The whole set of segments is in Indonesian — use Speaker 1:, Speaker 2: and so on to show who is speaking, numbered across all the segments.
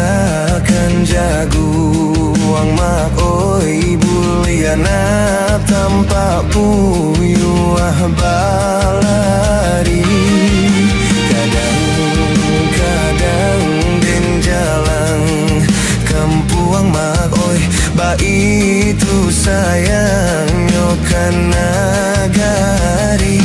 Speaker 1: akan jaguang mak oi buliana tanpa puyuah balari. Kadang-kadang den jalan kampuang mak oi ba itu sayang nyokan nagari.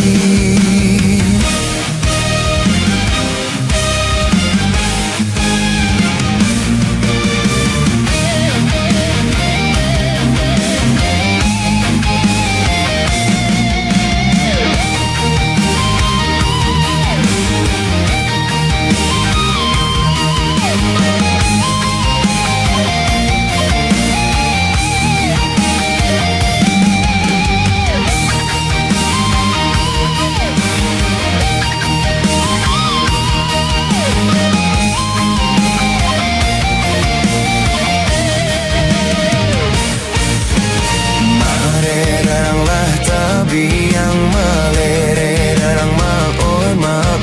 Speaker 1: Yang malere darang mak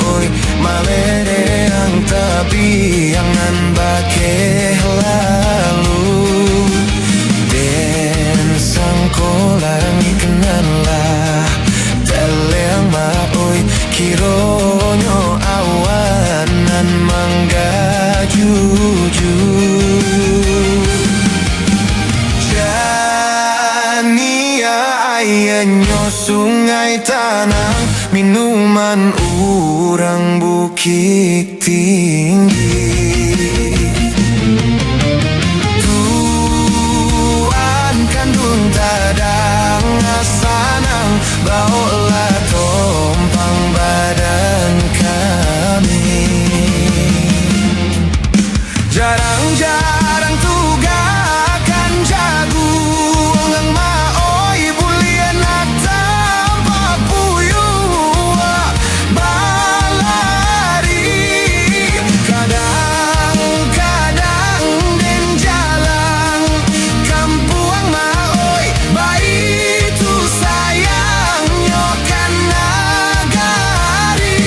Speaker 1: oi malere ang tapi yang nan bakeh lalu den sangkolang ikenan lah teleng mak oi kironyo awan nan mangga jujur ayanyo sungai tanah minuman urang bukit tinggi. Tuan kandung tadang asanang baolah tompang badan kami. Jarang-jarang tugakan jagu ngang maoi bulian tanpa puyuh balari. Kadang-kadang den jalan kampuang maoi bayi tu sayang nyokan nagari.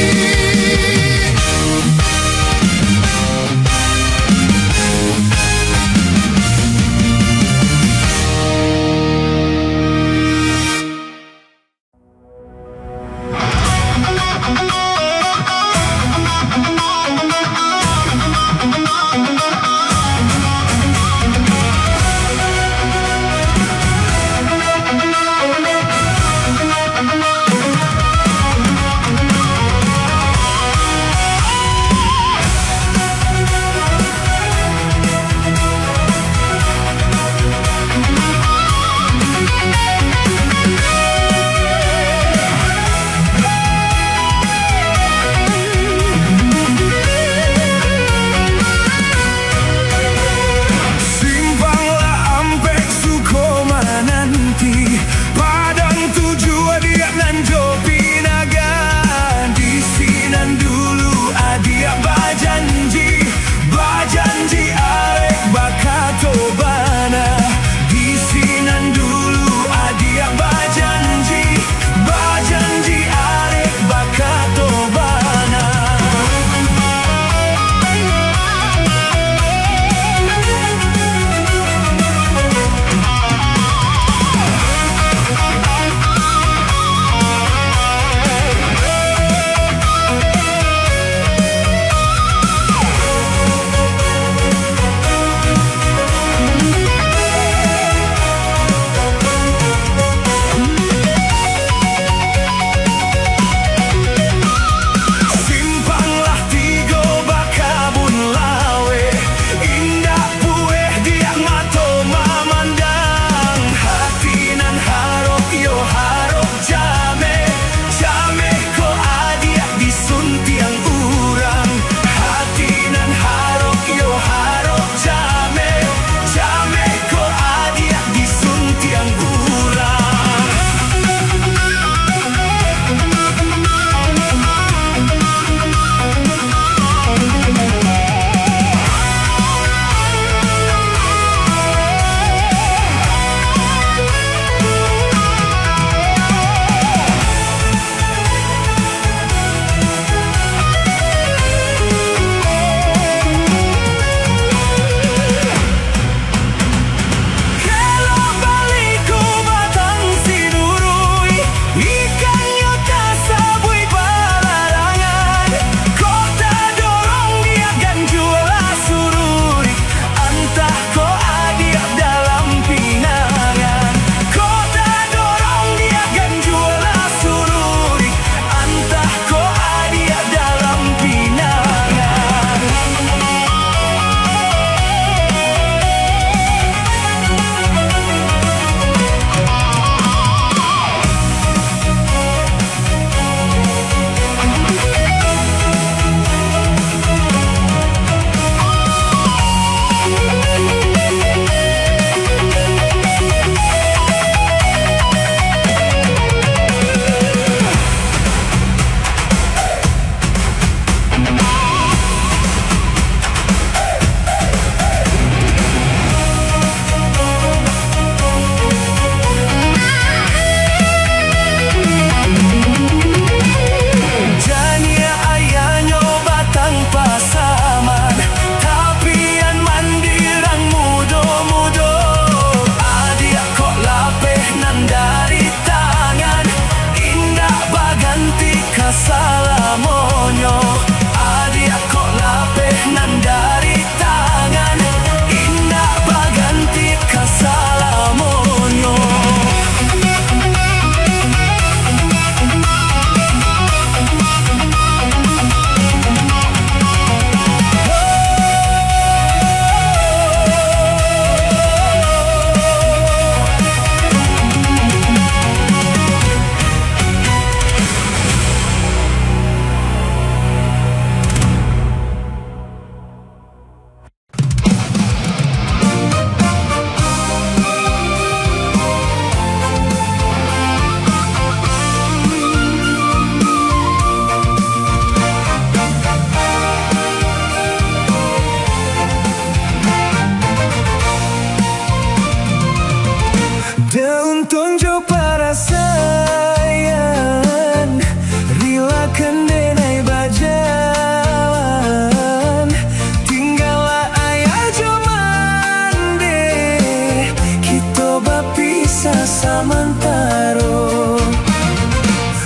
Speaker 1: samantaro.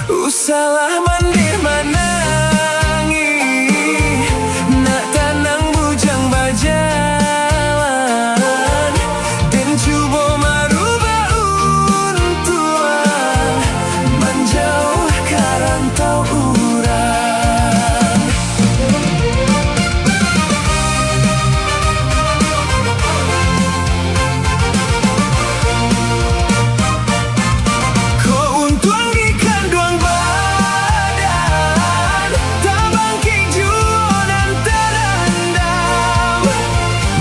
Speaker 1: Usalah mandir manangi, nak tanang bujang bajalan, dan cuba marubah untuan, menjauh karantau urang. Ko untuang di kanduang badan, tabang kijuan terendam,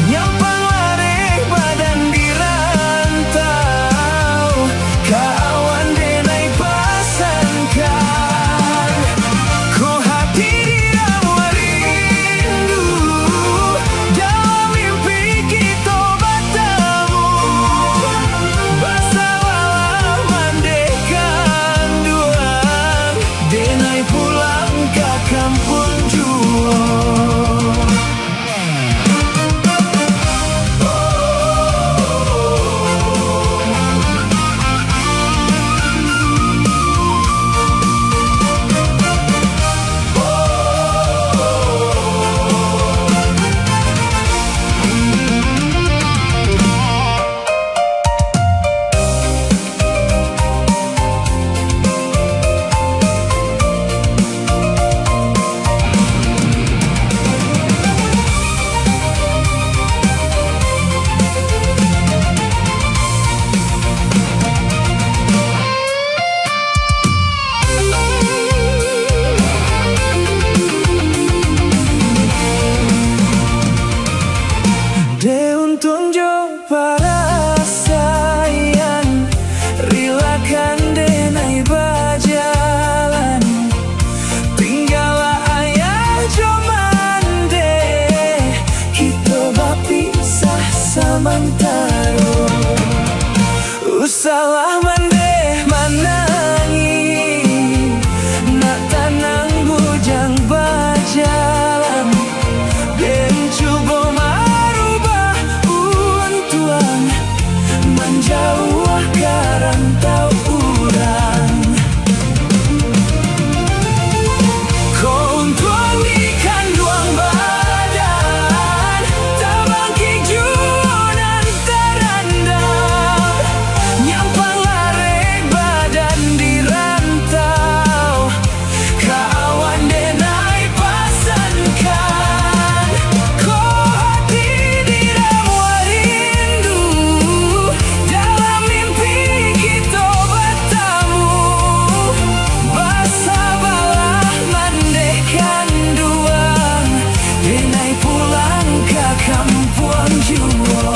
Speaker 1: nyampang lari badan di rantau, kawan denai pasangkan. Ko hati diramu rindu, dalam mimpi kita bertemu, basawalah mandekan duang, denai pulang ke kampung jua. De untung jo para sayang, rilakan denai berjalan, tinggallah ayah jo mande, kita berpisah samantaro. Usalah mande manangi, nak tanang bujang berjalan, dan cuba marubah untuan, menjauh karantau urang. Ko untuang di kanduang badan, tabang kijuan terendam, nyampang lari badan di rantau, kawan denai pasangkan. Ko hati diramu rindu, dalam mimpi kita bertemu, basabalah mandekan duang, denai pulang ke kampung jua.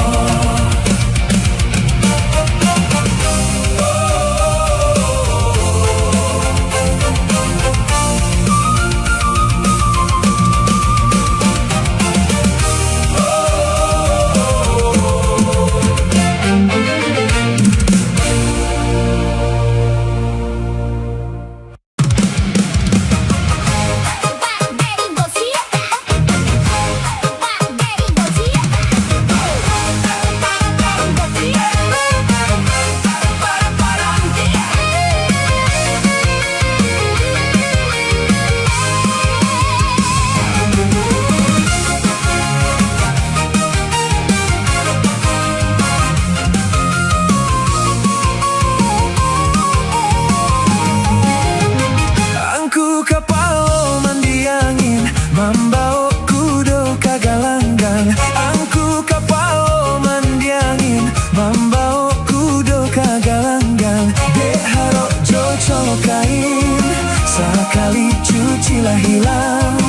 Speaker 1: Angku kapalo mandiangin, mambao kudo kagalanggang. Angku kapalo mandiangin, mambao kudo kagalanggang. Dek harok jocol kain, sekali cucilah hilang.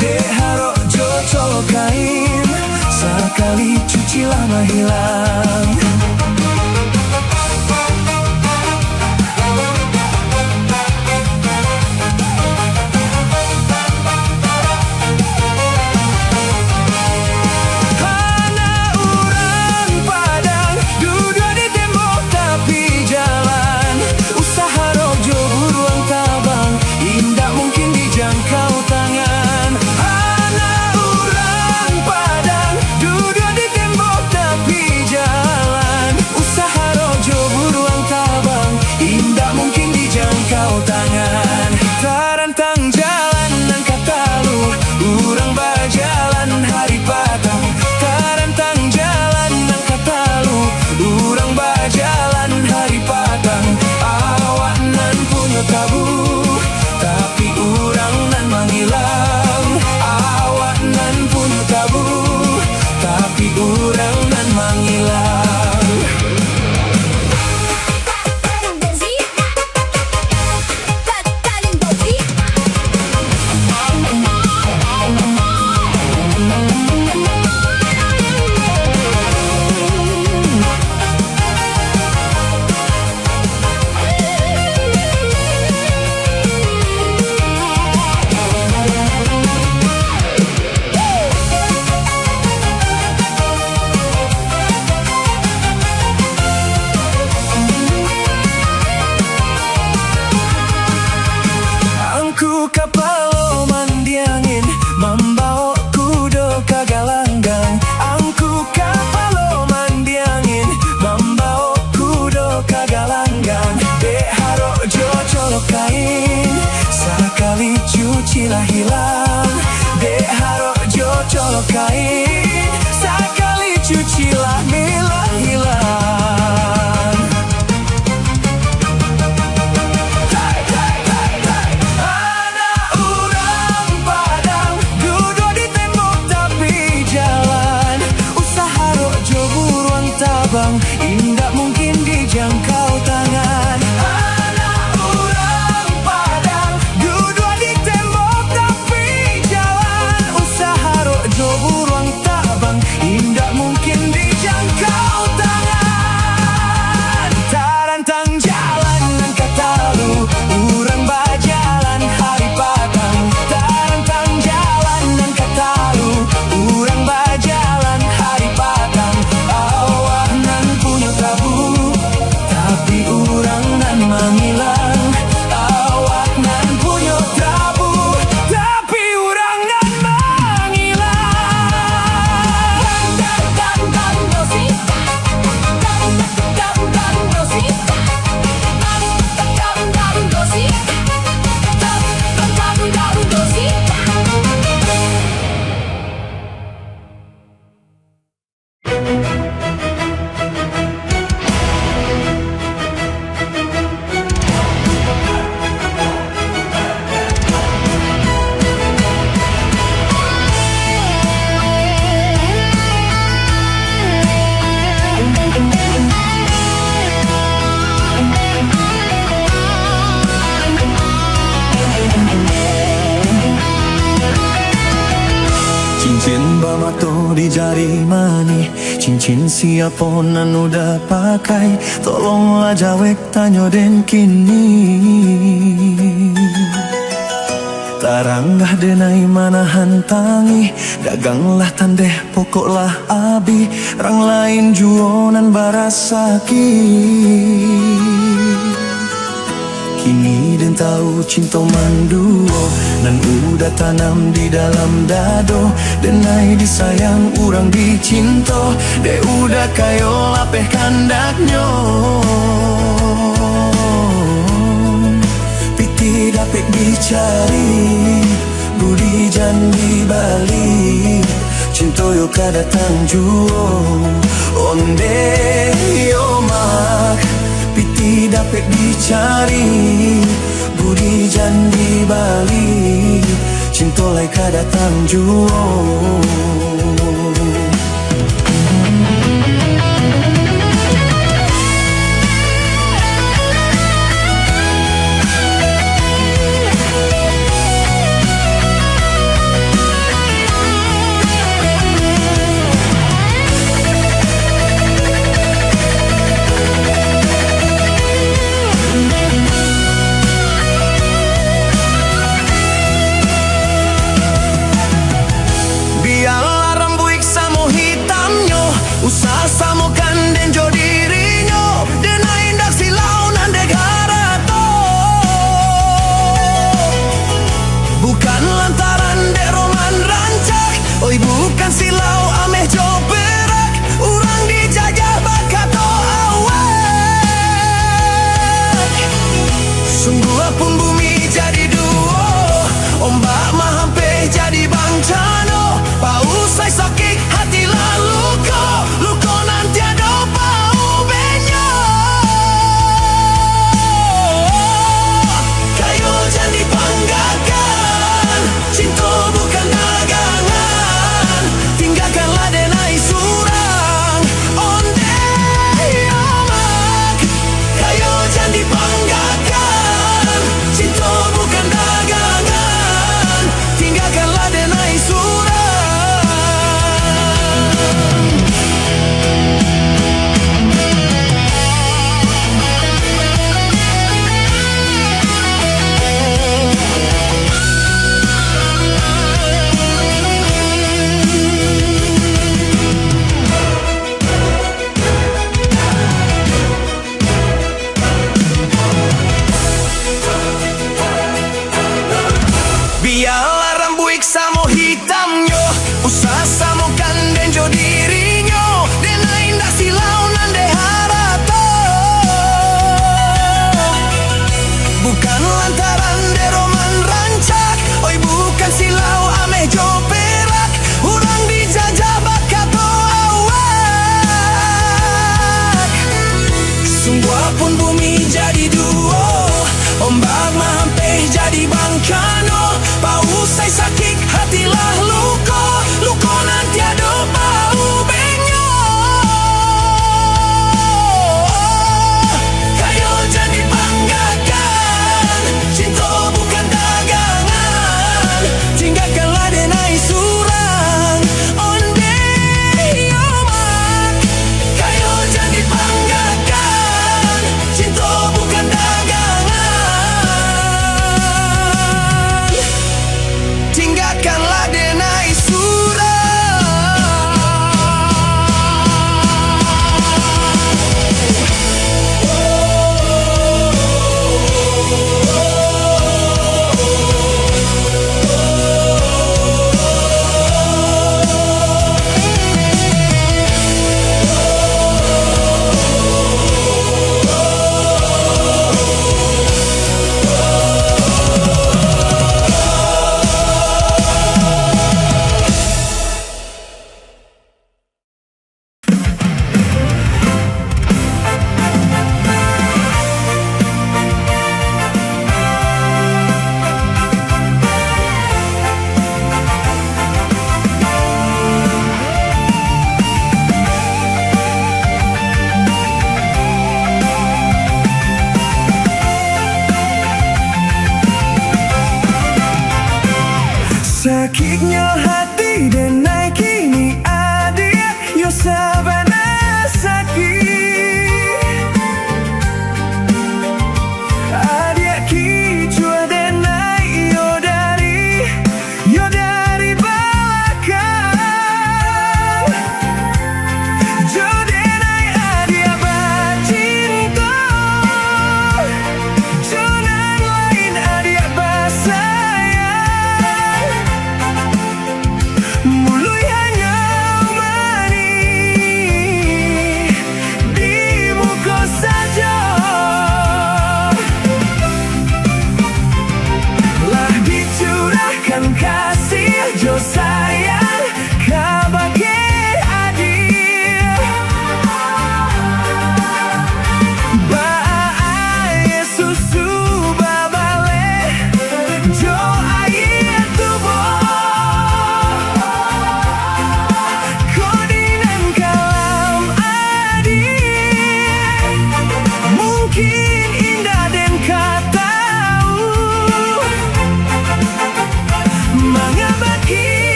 Speaker 1: Dek harok jocol kain, sekali cucilah mah hilang. Anak urang Padang duduk di tembok tepi jalan. urang nan mangilang. Angku kapalo mandiangin, mambawa kudo kagalanggang. Angku kapalo mandiangin, mambawa kudo kagalanggang. Dek haro jocolo kain, sekali cuci lah hilang. Dek haro jocolo kain, sekali cuci lah hilang. Indak mungkin dijangkau tangan. Anak orang Padang, duduk di tembok tapi jalan. Usaha rojo buruang tabang, indak mungkin dijangkau tangan. Tarantang jalan nan katalu, urang bajalan hari Padang. Tarantang jalan nan katalu, urang bajalan hari Padang. Tapi urang nan mangilang. Awak nan punya tabu, tapi urang nan cincin bamato di jari mani, cincin siapa nan udah pakai. Tolonglah jawek tanyo den kini. Taranggah denai manahan tangi, daganglah tandeh pokoklah abi. Rang lain juonan barasaki. Kini den tahu cinta manduo, nan udah tanam di dalam dado. Denai disayang urang dicinto, de udah kayo lapeh kandaknyo. Piti dapet dicari, budi jandi bali. Cinto yo kadatang juo, onde yo mak. Piti dapet dicari, budi jandi bali. Cinto lai kadatang juo. Pausai sakit hati lalu kau, luko nanti ada.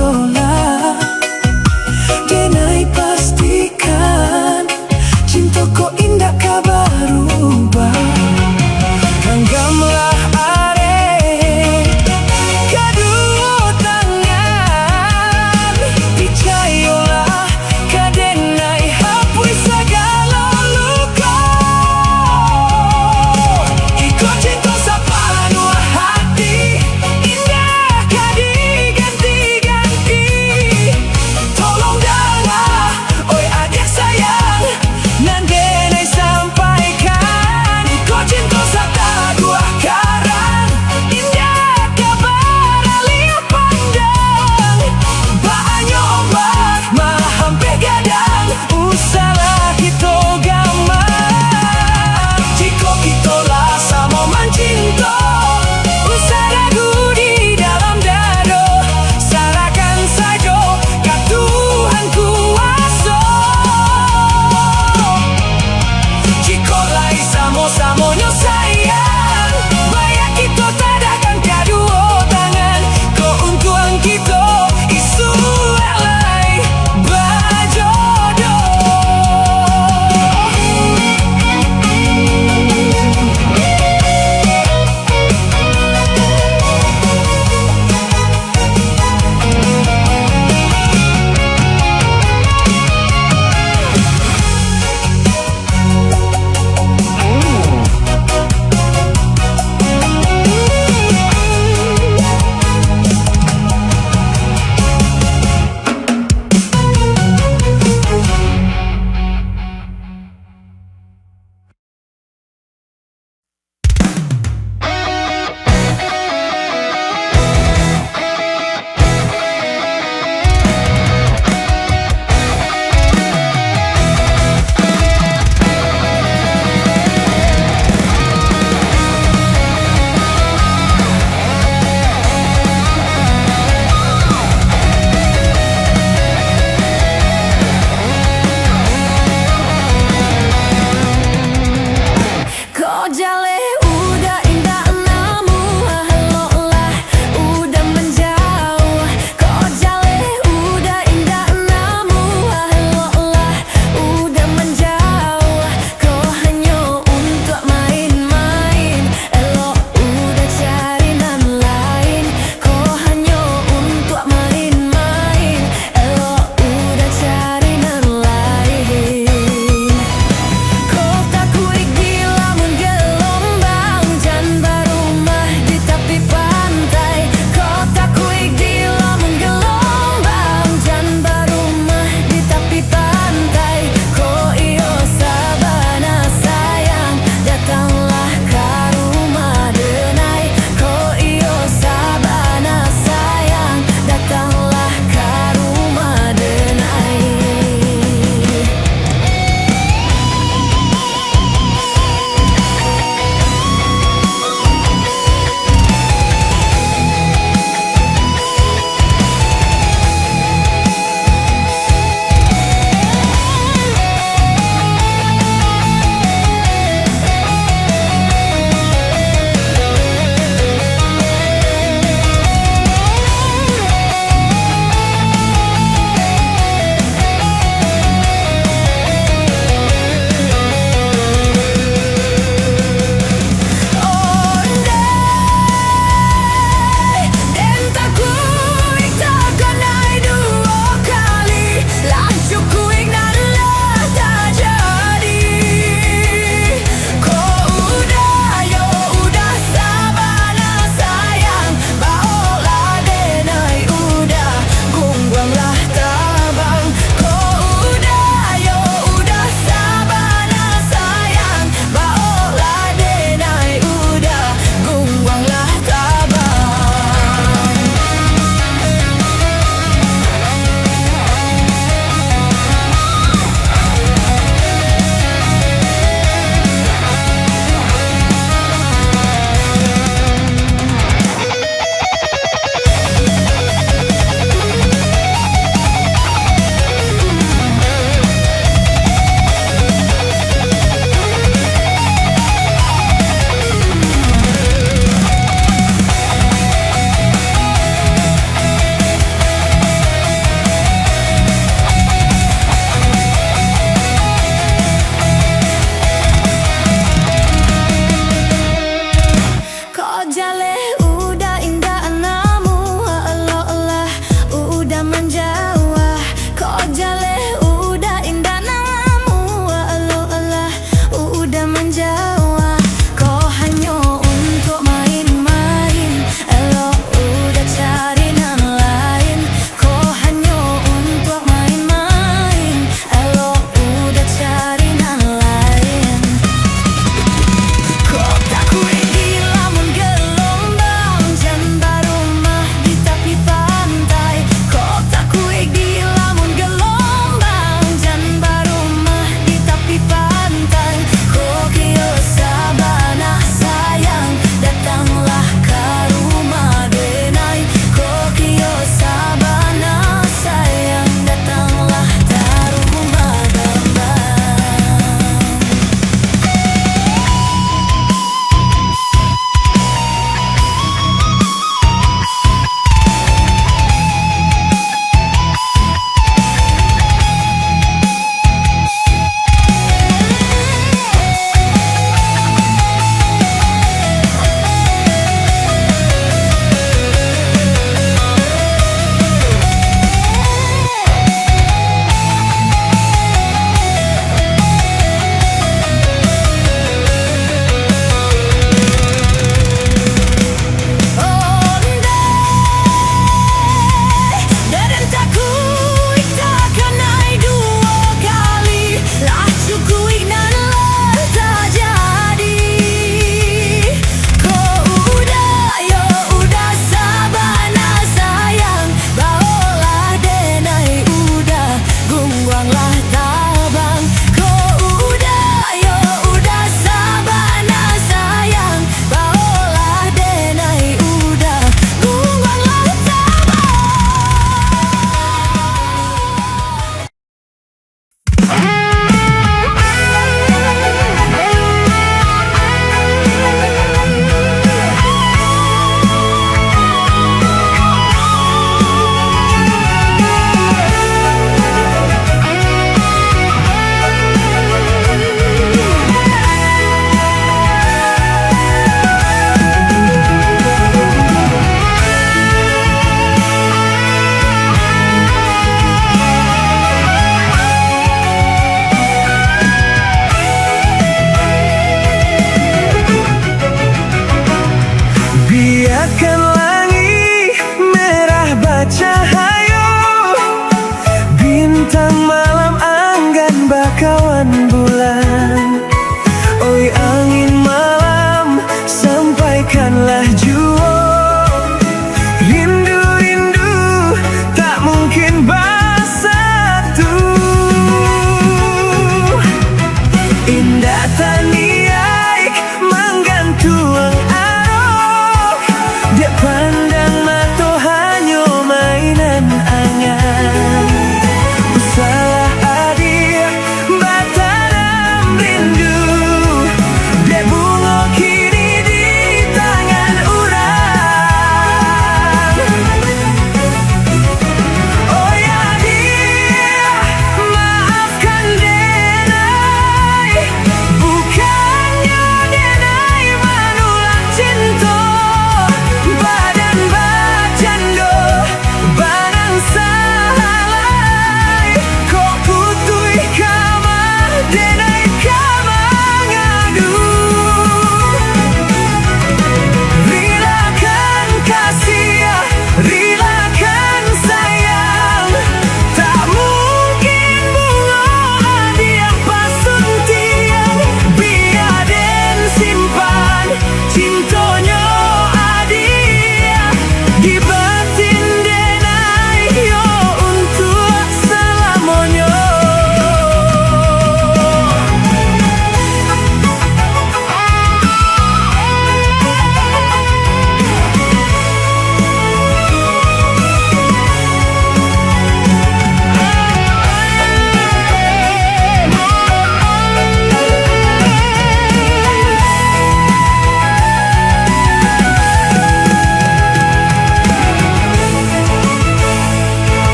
Speaker 1: yola. Denai pastikan cinta kau indah kau berubah. Genggamlah are kedua tangan, percayalah kau denai hapus segala luka. Ikut cinta sepenuh hati, indah kau diganti-ganti.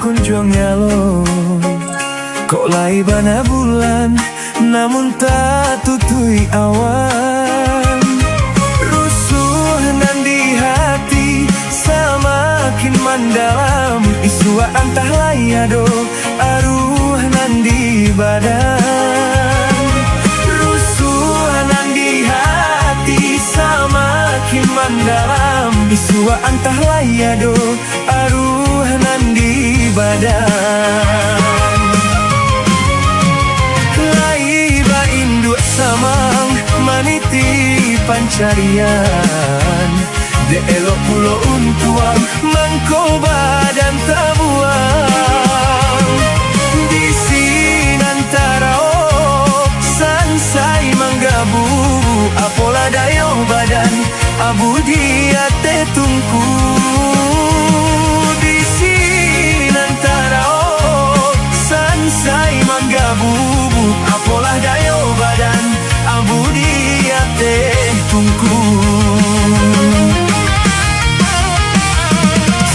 Speaker 1: kunjung nyalo. Kok lai bana bulan namun tak tutui awan. Rusuh nan di hati semakin mendalam. Isua antah layado aruh nan di badan. Rusuh nan di hati semakin mendalam. Isua antah layado aruh nan di badan. Samang maniti pancarian de elok pulo untuang mangkoba dan tabuang. Di sinantara sansai manggabu apola dayo badan abu dia tetungku. Di sinantara sansai manggabu apola dayo badan abu dia tetungku.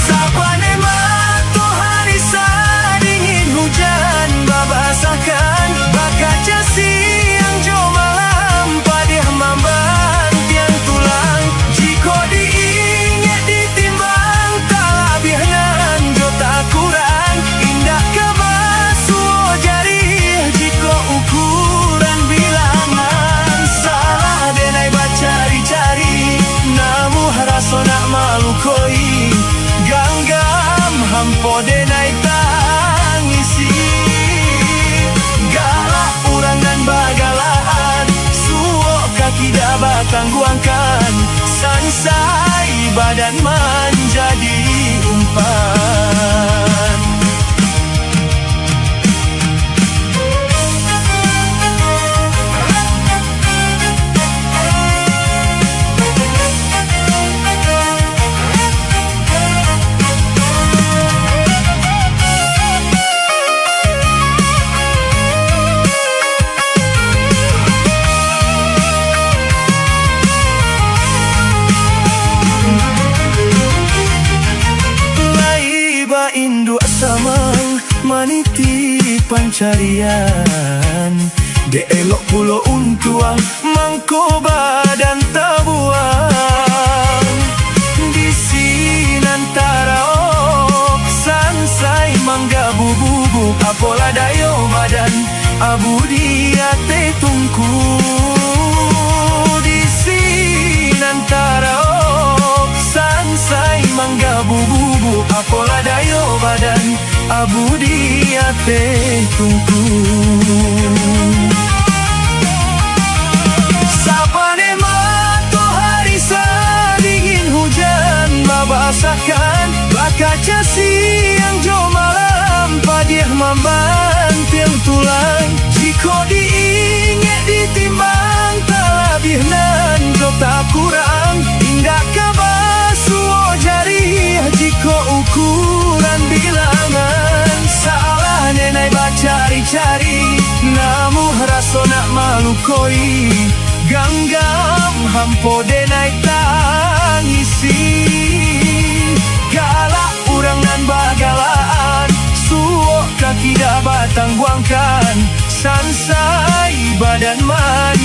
Speaker 1: Sapane matahari sadingin hujan babasahkan bakaca siang jo malam padih mamban tiang tulang. Jiko diingat ditimbang talabihnan jo tak kurang. Indah kebasuh jari jiko ukuran bilangan. Salah denai bacari-cari namu haraso nak malukoi. Ganggam hampo denai tangisi. Galak urang dan bagalaan suo kaki dah batang guangkan. Sansai badan menjadi umpan. Induk samang maniti pancarian de elok pulo untuang mangkoba dan tabuang. Di sinantara sansai manggabu bubuk apola dayo badan abu dia tetungku. Di sinantara sansai manggabu bubuk apola dayo badan abu dia tetungku. Sapane matahari sadingin hujan babasahkan bakaca siang jo malam padih mamban tiang tulang. Jiko diingat ditimbang talabihnan jo tak kurang. Indah kabasuh jari jiko ukuran bilangan. Salah nenai bacari-cari namu raso nak malukoi. Ganggam hampo denai tangisi. Galak urang nan bagalaan suo kaki dah batang guangkan. Sansai badan man